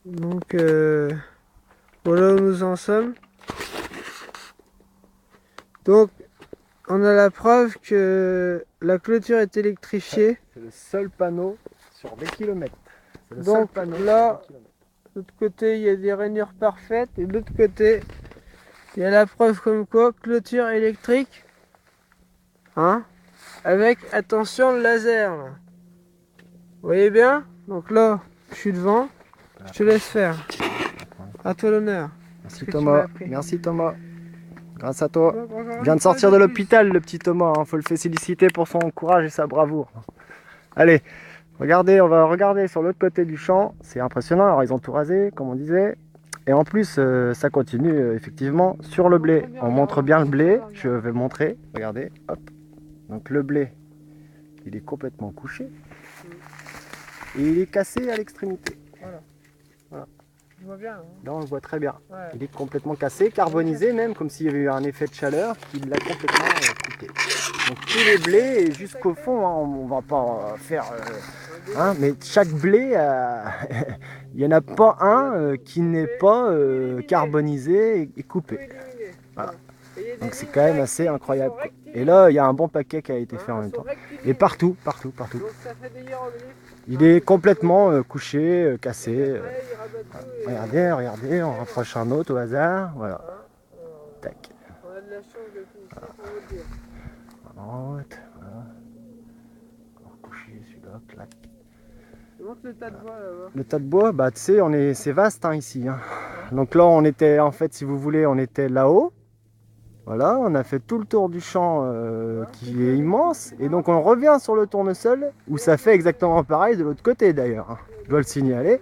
Donc voilà où nous en sommes. Donc on a la preuve que la clôture est électrifiée. C'est le seul panneau sur des kilomètres. C'est le seul Donc panneau sur là, des kilomètres. de l'autre côté il y a des rainures parfaites et de l'autre côté il y a la preuve comme quoi clôture électrique. Hein? Avec attention le laser là. Vous voyez bien? Donc là, je suis devant. Je te laisse faire. À toi l'honneur. Merci Ce que tu m'as Thomas. appris. Merci Thomas. Grâce à toi. Donc, encore Il vient une de fois sortir de plus. l'hôpital, le petit Thomas. Faut le féliciter pour son courage et sa bravoure. Allez, regardez, on va regarder sur l'autre côté du champ. C'est impressionnant. Alors, ils ont tout rasé, comme on disait. Et en plus, ça continue effectivement sur le blé. On montre bien le blé. Je vais montrer. Regardez. Hop. Donc, le blé, il est complètement couché. Et il est cassé à l'extrémité. Voilà. Je vois bien. Hein. Là, on le voit très bien. Ouais. Il est complètement cassé, carbonisé même, comme s'il y avait eu un effet de chaleur qui l'a complètement coupé. Donc tous les blés, et jusqu'au fond, hein, on va pas faire... hein, mais chaque blé, il n'y en a pas un qui n'est pas carbonisé et coupé. Voilà. Donc c'est quand même assez incroyable, quoi. Et là, il y a un bon paquet qui a été fait en même temps. Et partout, partout, partout. Il est complètement couché, cassé. Regardez, regardez, on rapproche un autre au hasard. Voilà. Tac. On a de la chance de tout ça, pour vous le dire. Voilà. Encore couché celui-là, clac. Montre le tas de bois là-bas. Le tas de bois, bah tu sais, c'est vaste hein, ici. Hein. Donc là, on était, en fait, si vous voulez, on était là-haut. Voilà, on a fait tout le tour du champ qui est immense. Et donc on revient sur le tournesol, où ça fait exactement pareil de l'autre côté d'ailleurs. Hein. Je dois le signaler.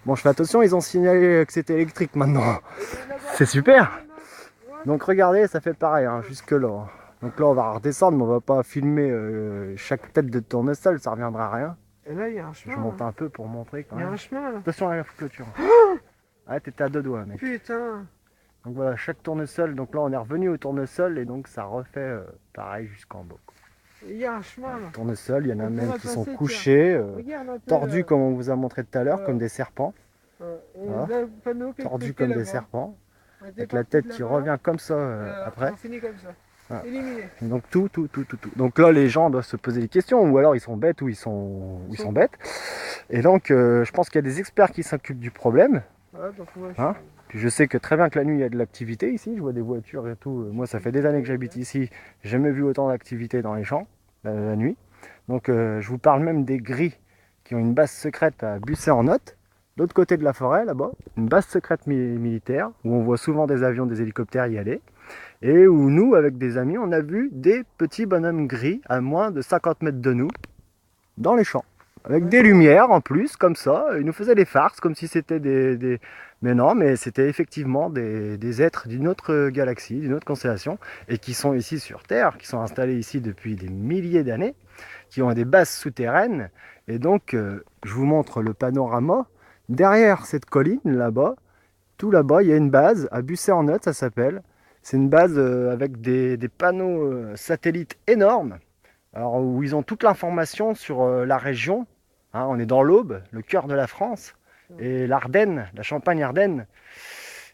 Bon, je fais attention, ils ont signalé que c'était électrique maintenant. C'est super. Donc regardez, ça fait pareil, hein, jusque là. Donc là, on va redescendre, mais on va pas filmer chaque tête de tournesol, ça reviendra à rien. Et là, il y a un chemin. Je monte un peu pour montrer quand Il y a même. un chemin là. Attention à la clôture. Ah, t'étais à deux doigts, mec. Putain. Donc voilà, chaque tournesol. Donc là, on est revenu au tournesol et donc ça refait pareil jusqu'en bas. Il y a un chemin là. Tournesol, il y en a On même pourra qui sont passer, couchés, regarde un peu, tordus là. comme on vous a montré tout à l'heure, Ouais. comme des serpents. Et Voilà. là, le panneau qui est Tordus cliqué comme des là-bas. serpents. On était Avec la parti tête de qui là-bas. revient comme ça après. On finit comme ça. Voilà. Éliminé. Donc tout. Donc là, les gens doivent se poser des questions, ou alors ils sont bêtes, ou ils sont bêtes. Et donc, je pense qu'il y a des experts qui s'occupent du problème. Ouais, donc moi, Hein. Puis je sais que très bien que la nuit, il y a de l'activité ici. Je vois des voitures et tout. Moi, ça fait des années que j'habite ici. J'ai jamais vu autant d'activité dans les champs la nuit. Donc, je vous parle même des grilles qui ont une base secrète à Bussey-en-Othe, de l'autre côté de la forêt, là-bas. Une base secrète militaire où on voit souvent des avions, des hélicoptères y aller. Et où nous, avec des amis, on a vu des petits bonhommes gris à moins de 50 mètres de nous, dans les champs. Avec des lumières en plus, comme ça. Ils nous faisaient des farces, comme si c'était des... Mais non, mais c'était effectivement des êtres d'une autre galaxie, d'une autre constellation, et qui sont ici sur Terre, qui sont installés ici depuis des milliers d'années, qui ont des bases souterraines. Et donc, je vous montre le panorama. Derrière cette colline, là-bas, tout là-bas, il y a une base, à Bussey-en-Othe, ça s'appelle. C'est une base avec des panneaux satellites énormes. Alors, où ils ont toute l'information sur la région. Hein, on est dans l'Aube, le cœur de la France. Et l'Ardenne, la Champagne-Ardenne,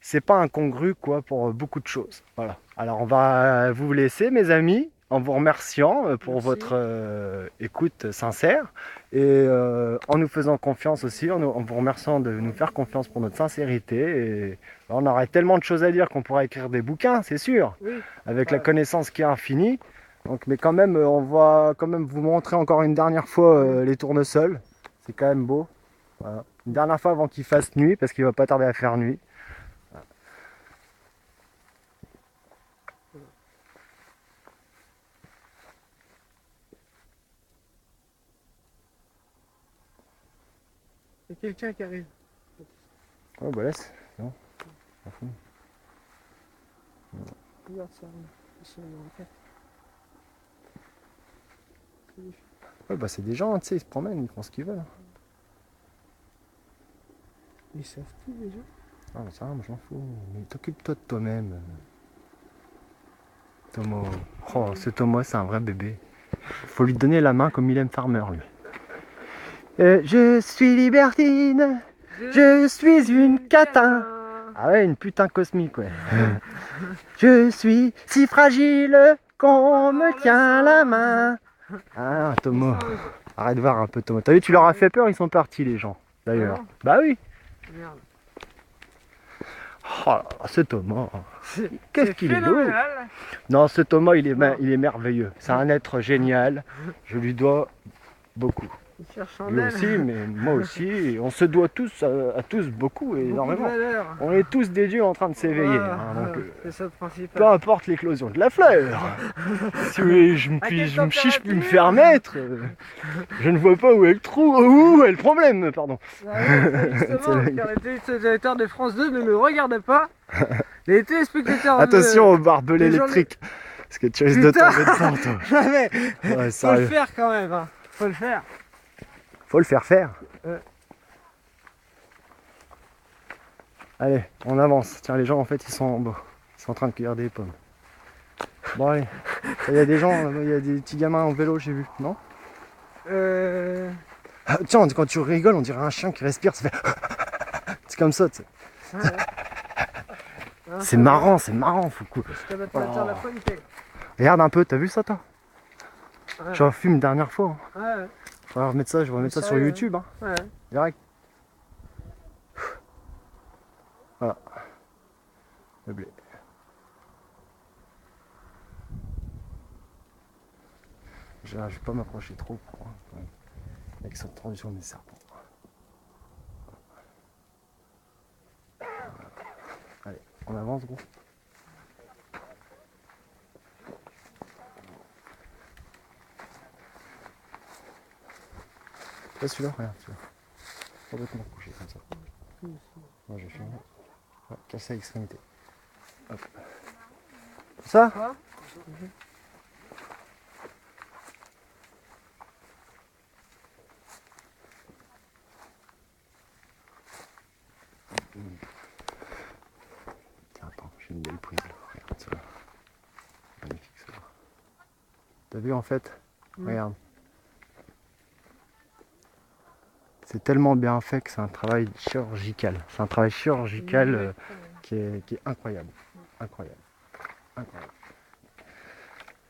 c'est pas incongru quoi pour beaucoup de choses. Voilà. Alors on va vous laisser mes amis en vous remerciant pour Merci. votre écoute sincère et en nous faisant confiance aussi, en vous remerciant de nous faire confiance pour notre sincérité. Et on aurait tellement de choses à dire qu'on pourrait écrire des bouquins, c'est sûr, Oui. avec la connaissance qui est infinie. Donc, mais quand même, on va quand même vous montrer encore une dernière fois les tournesols. C'est quand même beau. Voilà. Une dernière fois avant qu'il fasse nuit, parce qu'il va pas tarder à faire nuit. Il y a quelqu'un qui arrive. Ouais, bah laisse. Non, m'en fous. Regarde ça. Ils sont en fait. Ouais, bah c'est des gens, tu sais, ils se promènent, ils font ce qu'ils veulent. Ils savent tout déjà. Ah, bah ça, moi je m'en fous. Mais t'occupe-toi de toi-même. Thomas. Oh, ce Thomas, c'est un vrai bébé. Faut lui donner la main comme Mylène Farmer, lui. Je suis libertine, Je suis une catin. Ah ouais, une putain cosmique, ouais. Je suis si fragile qu'on me tient la main. Ah, Thomas. Arrête de voir un peu, Thomas. T'as vu, tu leur as fait peur, ils sont partis, les gens. D'ailleurs. Bah oui. Merde. Oh là là, ce Thomas. Qu'est-ce qu'il est lourd. phénoménal. Non, ce Thomas, il est merveilleux. C'est un être génial. Je lui dois beaucoup. Il cherche en Lui elle. aussi, mais moi aussi. Et on se doit tous à tous beaucoup et Beaucoup de énormément. valeur. On est tous des dieux en train de s'éveiller. Voilà, Hein, donc, c'est ça le principal. peu importe l'éclosion de la fleur. Si vous voulez, je me chiche puis me faire mettre. Je ne vois pas où est le trou, où est le problème, pardon. Ah ouais, justement, car les téléspectateurs de France 2 ne me regardent pas. Les téléspectateurs Attention aux barbelés les gens- électriques. Parce que tu risques de Putain. tomber dedans, toi. Jamais. Ouais, Faut le sérieux. faire quand même. Hein. Faut le faire. Faut le faire faire. Ouais. Allez, on avance. Tiens, les gens, en fait, ils sont en bas. Ils sont en train de cueillir des pommes. Bon, allez. Il y a des gens, il y a des petits gamins en vélo, j'ai vu, non? Ah, tiens, quand tu rigoles, on dirait un chien qui respire, ça fait... C'est comme ça, tu sais. Ouais. C'est marrant, faut que... Je te mettre la pointe. Regarde un peu, t'as vu ça, toi? Ouais. J'en fume une dernière fois. Hein. Ouais. Je vais remettre ça, sur Sérieux, YouTube, hein. Ouais. Direct. Voilà. Le blé. Je vais pas m'approcher trop pour, avec cette transition des serpents. Allez, on avance, gros. Là, celui-là, regarde, celui-là. Complètement couché comme ça. Moi, je filme. Ouais, casser à l'extrémité. Hop. Ça? Quoi? Tiens, attends, j'ai une belle prise là. Regarde ça. Magnifique ça. T'as vu en fait? Regarde. C'est tellement bien fait que c'est un travail chirurgical. C'est un travail chirurgical qui est incroyable. Incroyable. Incroyable.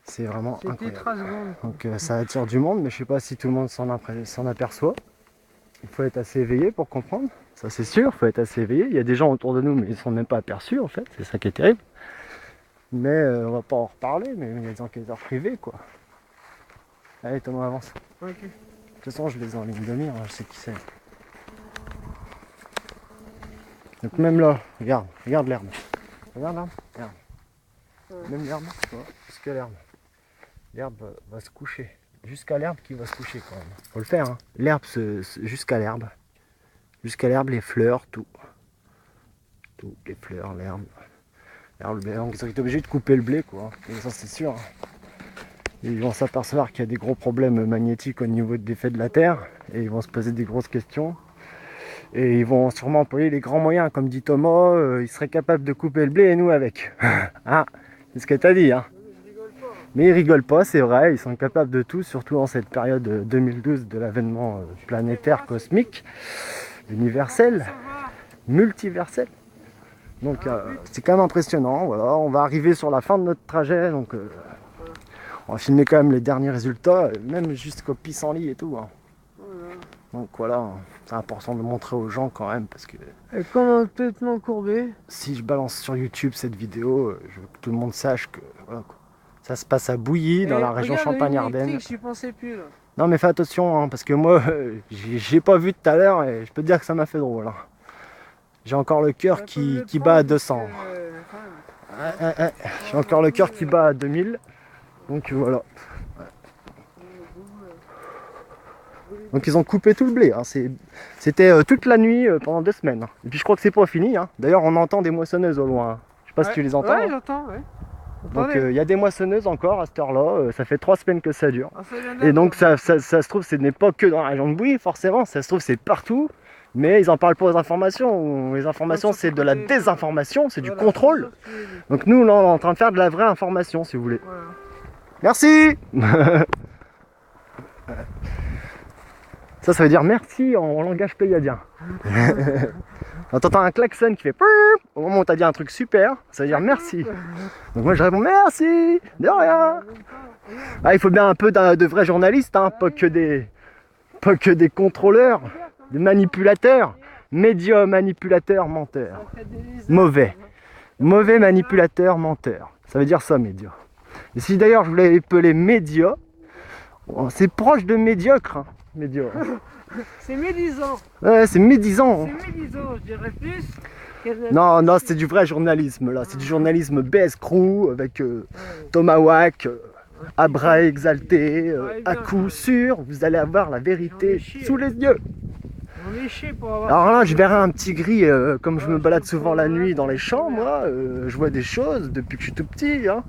C'est vraiment C'était incroyable. 3 secondes. Donc ça attire du monde, mais je sais pas si tout le monde s'en aperçoit. Il faut être assez éveillé pour comprendre. Ça c'est sûr, il faut être assez éveillé. Il y a des gens autour de nous, mais ils ne sont même pas aperçus en fait. C'est ça qui est terrible. Mais on va pas en reparler, mais il y a des enquêteurs privés quoi. Allez Thomas, avance. Ok. De toute façon, je les ai en ligne de mire, je sais qui c'est. Donc même là, regarde l'herbe. Regarde l'herbe, regarde. Ouais. Même l'herbe, tu vois, jusqu'à l'herbe. L'herbe va se coucher. Jusqu'à l'herbe qui va se coucher quand même. Faut le faire, hein. L'herbe jusqu'à l'herbe. Jusqu'à l'herbe, les fleurs, tout. Tout, les fleurs, l'herbe. L'herbe, le blé. Donc ils sont obligés de couper le blé, quoi. Et ça c'est sûr. Ils vont s'apercevoir qu'il y a des gros problèmes magnétiques au niveau des faits de la Terre et ils vont se poser des grosses questions et ils vont sûrement employer les grands moyens, comme dit Thomas, ils seraient capables de couper le blé et nous avec. Ah, c'est ce que tu as dit, hein. Mais ils rigolent pas, c'est vrai, ils sont capables de tout, surtout en cette période 2012 de l'avènement planétaire, cosmique, universel, multiversel. Donc c'est quand même impressionnant, voilà, on va arriver sur la fin de notre trajet, donc on va filmer quand même les derniers résultats, même jusqu'au pissenlit et tout. Hein. Voilà. Donc voilà, c'est important de montrer aux gens quand même, parce que Et complètement courbé. si je balance sur YouTube cette vidéo, je veux que tout le monde sache que voilà, quoi. Ça se passe à Bouilly, dans la région Champagne-Ardenne. J'y pensais plus là. Non mais fais attention, hein, parce que moi, j'ai pas vu tout à l'heure et je peux te dire que ça m'a fait drôle. Hein. J'ai encore le cœur qui bat à 200. J'ai encore le cœur qui bat à 2000. Donc voilà. Donc ils ont coupé tout le blé. Hein. C'était toute la nuit pendant 2 semaines. Hein. Et puis je crois que c'est pas fini. Hein. D'ailleurs on entend des moissonneuses au loin. Hein. Je sais pas si tu les entends. Ouais, hein. j'entends, ouais. Donc il y a des moissonneuses encore à cette heure-là. Ça fait 3 semaines que ça dure. Ah, Et donc ça se trouve, ce n'est pas que dans la région de Bouilly, forcément. Ça se trouve, c'est partout. Mais ils en parlent pas aux informations. Les informations, c'est de la désinformation, c'est du contrôle. Donc nous, là, on est en train de faire de la vraie information, si vous voulez. Ça veut dire merci en langage pléiadien. Quand t'entends un klaxon qui fait PIIP au moment où t'as dit un truc super, ça veut dire merci. Donc moi je réponds merci, de rien. Ah, il faut bien un peu de vrais journalistes, hein, pas que des contrôleurs, des manipulateurs, médias manipulateurs, menteurs. Mauvais manipulateur, menteur. Ça veut dire ça, média. Et si d'ailleurs je voulais appeler média, c'est proche de médiocre, hein, média. C'est médisant. Ouais, c'est médisant. C'est médisant, je dirais plus. Non, non, c'est du vrai journalisme, là. C'est du journalisme BS Crew, avec Tomahawk, à bras exaltés, à coup sûr, vous allez avoir la vérité sous les yeux. On est chier pour avoir... Alors là, je verrai un petit gris, comme je me balade souvent la nuit dans les champs, moi, je vois des choses depuis que je suis tout petit. Hein.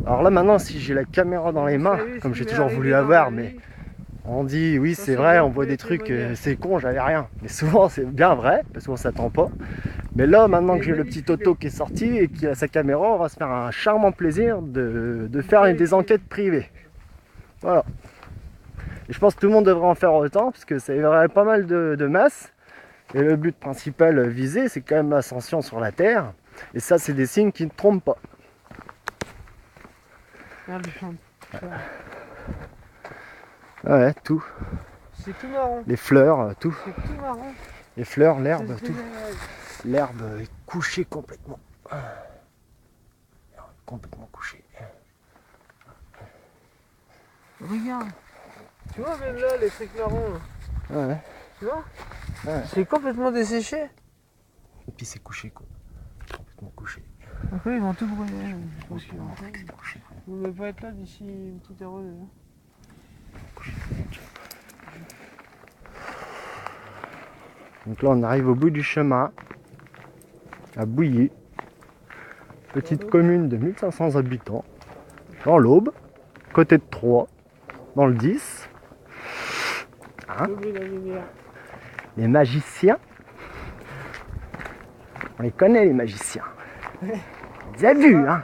Alors là, maintenant, si j'ai la caméra dans les mains, comme j'ai toujours voulu avoir, mais on dit, oui, c'est vrai, on voit des trucs, c'est con, j'avais rien. Mais souvent, c'est bien vrai, parce qu'on s'attend pas. Mais là, maintenant que j'ai le petit Toto qui est sorti et qui a sa caméra, on va se faire un charmant plaisir de faire des enquêtes privées. Voilà. Et je pense que tout le monde devrait en faire autant, parce que ça éveillerait pas mal de masse. Et le but principal visé, c'est quand même l'ascension sur la Terre. Et ça, c'est des signes qui ne trompent pas. Regarde le champ. Ouais, tout. C'est tout marron. Les fleurs, tout. C'est tout marron. Les fleurs, l'herbe, tout. L'herbe est couchée complètement. Complètement couchée. Regarde. Tu vois même là les trucs marrons là. Ouais. Tu vois Ouais. C'est complètement desséché. Et puis c'est couché quoi. Complètement couché. Donc eux, ils vont tout brûler. C'est couché. Vous ne pouvez pas être là d'ici une petite heure. Donc là on arrive au bout du chemin. À Bouilly. Petite commune de 1500 habitants. Dans l'Aube. Côté de Troyes. Dans le 10. Hein? Les magiciens. On les connaît les magiciens. On les a vus, hein.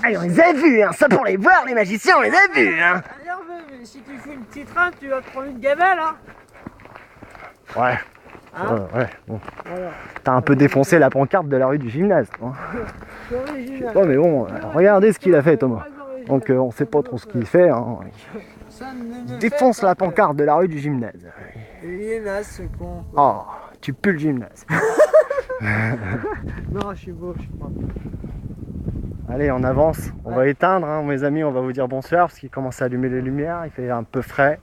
Ah, on les a vus, hein. Ça pour les voir, les magiciens, on les a vus, hein. Mais si tu fais une petite rame, tu vas te prendre une gamelle, hein. Ouais. Hein Ouais, bon. Voilà. T'as un peu défoncé la pancarte de la rue du gymnase. Hein. C'est original. Ouais, mais bon, regardez ce qu'il a fait, Thomas. Donc on sait pas trop ce qu'il fait. Hein. Il défonce la pancarte de la rue du gymnase. Il est naze ce con. Oh, tu pues le gymnase. Non, je suis beau, je crois. Allez, on avance. On va éteindre, hein, mes amis. On va vous dire bonsoir parce qu'il commence à allumer les lumières. Il fait un peu frais.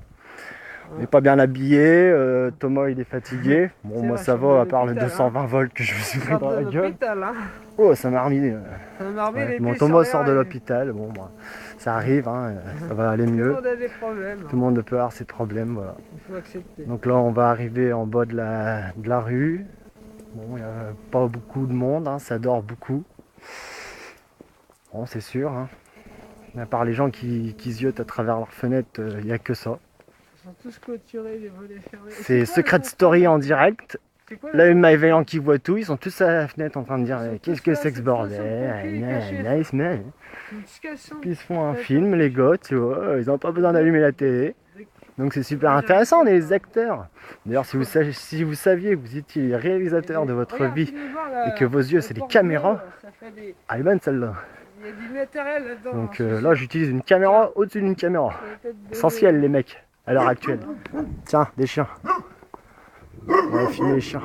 On n'est pas bien habillé. Thomas, il est fatigué. Bon, moi, ça va, à part le 220 volts que je me suis pris dans la gueule. Hein. Oh, ça m'a remis. Ouais. Mon Thomas sort de l'hôpital. Bon, moi, ça arrive. Hein, ça va aller mieux. Tout le monde a des problèmes. Tout le monde peut avoir ses problèmes. Voilà. Il faut accepter. Donc là, on va arriver en bas de la rue. Bon, il n'y a pas beaucoup de monde. Hein, ça dort beaucoup. Bon, c'est sûr. Hein. À part les gens qui ziotent à travers leurs fenêtres, il n'y a que ça. Ils sont tous clôturés, les volets fermés. C'est Secret Story en direct. Là, Maëvélan qui voit tout, ils sont tous à la fenêtre en train de dire qu'est-ce que c'est que ce bordel, nice man. Puis ils se font un film, les gars, tu vois, ils n'ont pas besoin d'allumer la télé. Donc c'est super intéressant, les acteurs. D'ailleurs, si vous saviez que vous étiez les réalisateurs de votre vie et que vos yeux c'est des caméras, elle est bonne celle-là. Il y a du matériel là-dedans. Donc là, j'utilise une caméra au-dessus d'une caméra. Essentiel, les mecs, à l'heure actuelle. Tiens, des chiens. On va filmer les chiens.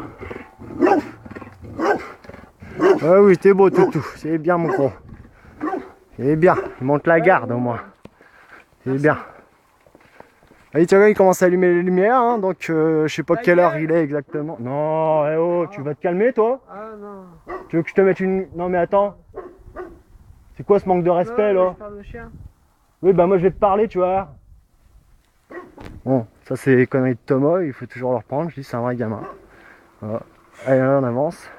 Ah oui, t'es beau, toutou. C'est bien, mon gros. C'est bien. Il monte la garde, au moins. C'est bien. Allez, tiens, il commence à allumer les lumières, hein, donc je sais pas quelle heure il est exactement. Non, eh oh, tu vas te calmer, toi? Ah non. Tu veux que je te mette une... Non, mais attends. C'est quoi ce manque de respect, là? Je parle au chien. Oui, bah moi je vais te parler, tu vois. Bon, ça c'est les conneries de Thomas, il faut toujours le reprendre, je dis c'est un vrai gamin. Voilà. Allez, là, on avance.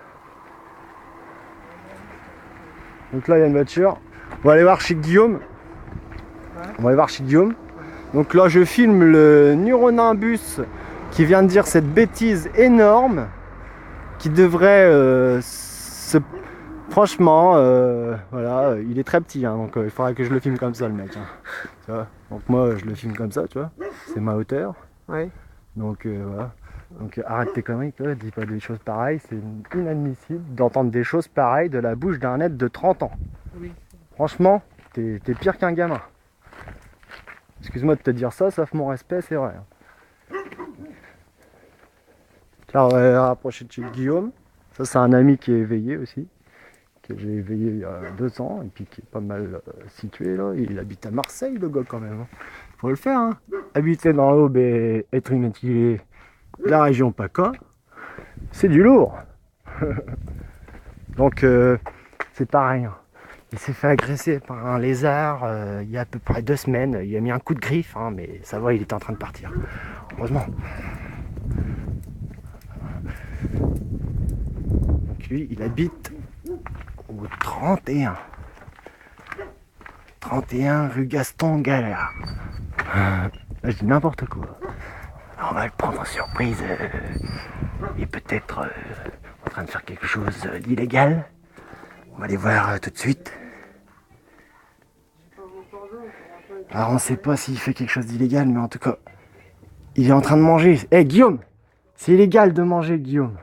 Donc là il y a une voiture. On va aller voir chez Guillaume. On va aller voir chez Guillaume. Donc là je filme le Neuronimbus qui vient de dire cette bêtise énorme qui devrait franchement, voilà, il est très petit, hein, donc il faudra que je le filme comme ça, le mec. Hein, tu vois, donc moi, je le filme comme ça, tu vois, c'est ma hauteur. Oui. Donc voilà. Donc arrête tes conneries, toi, dis pas des choses pareilles, c'est inadmissible d'entendre des choses pareilles de la bouche d'un être de 30 ans. Oui. Franchement, t'es pire qu'un gamin. Excuse-moi de te dire ça, sauf mon respect, c'est vrai. Tiens, on va rapprocher de chez Guillaume. Ça, c'est un ami qui est éveillé aussi, que j'ai éveillé il y a 2 ans, et puis qui est pas mal situé là. Il habite à Marseille, le gars, quand même. Hein. Faut le faire, hein. Habiter dans l'Aube et être immatriculé de la région PACA, c'est du lourd. Donc, c'est pareil. Hein. Il s'est fait agresser par un lézard il y a à peu près 2 semaines. Il a mis un coup de griffe, hein, mais ça va, il était en train de partir. Heureusement. Donc lui, il habite au 31 rue Gaston Galère. Là, je dis n'importe quoi. Alors, on va le prendre en surprise. Il est peut-être en train de faire quelque chose d'illégal. On va aller voir tout de suite. Alors on sait pas s'il fait quelque chose d'illégal, mais en tout cas, il est en train de manger. Eh Guillaume, c'est illégal de manger, Guillaume.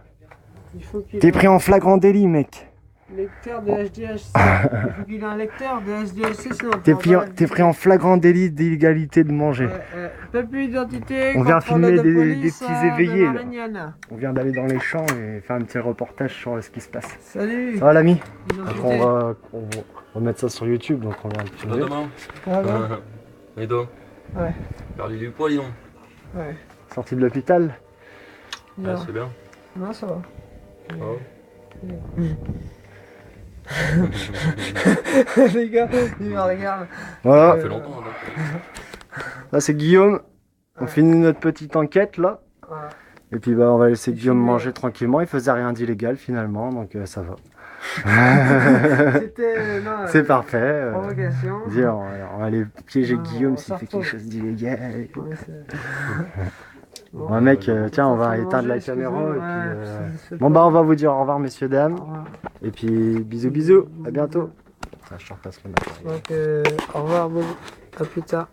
T'es pris en flagrant délit, mec. Lecteur de SDHC. Il faut qu'il ait un lecteur de SDHC, sinon T'es pris en flagrant délit d'illégalité de manger. Papier d'identité. On vient filmer des petits éveillés. Là. On vient d'aller dans les champs et faire un petit reportage sur ce qui se passe. Salut. Ça va l'ami? Après on va mettre ça sur YouTube, donc on vient le filmer. Demain. Ça va? Et toi? Ouais. Perdu du poids, dis donc. Ouais. Sorti de l'hôpital? Non. Ouais, c'est bien. Non, ça va. Oh. Les gars, ils me regardent. Voilà. Ça fait longtemps. Là. Là c'est Guillaume. On finit notre petite enquête là. Voilà. Et puis bah on va laisser Guillaume filmé. manger tranquillement. Il faisait rien d'illégal finalement, donc ça va. C'était. C'est parfait. Provocation. Dis, on va aller piéger Non, Guillaume on s'il s'en fait retrouve. quelque chose d'illégal. et tout. Ouais, bon, Ouais, mec, tiens, on va faut éteindre la manger, caméra. Et puis, excuse-moi, c'est bon, pas- bah, on va vous dire au revoir, messieurs, dames. Au revoir. Et puis, bisous, bisous. À bientôt. Ça, je te repasse le matériel. Donc, au revoir, bon, à plus tard.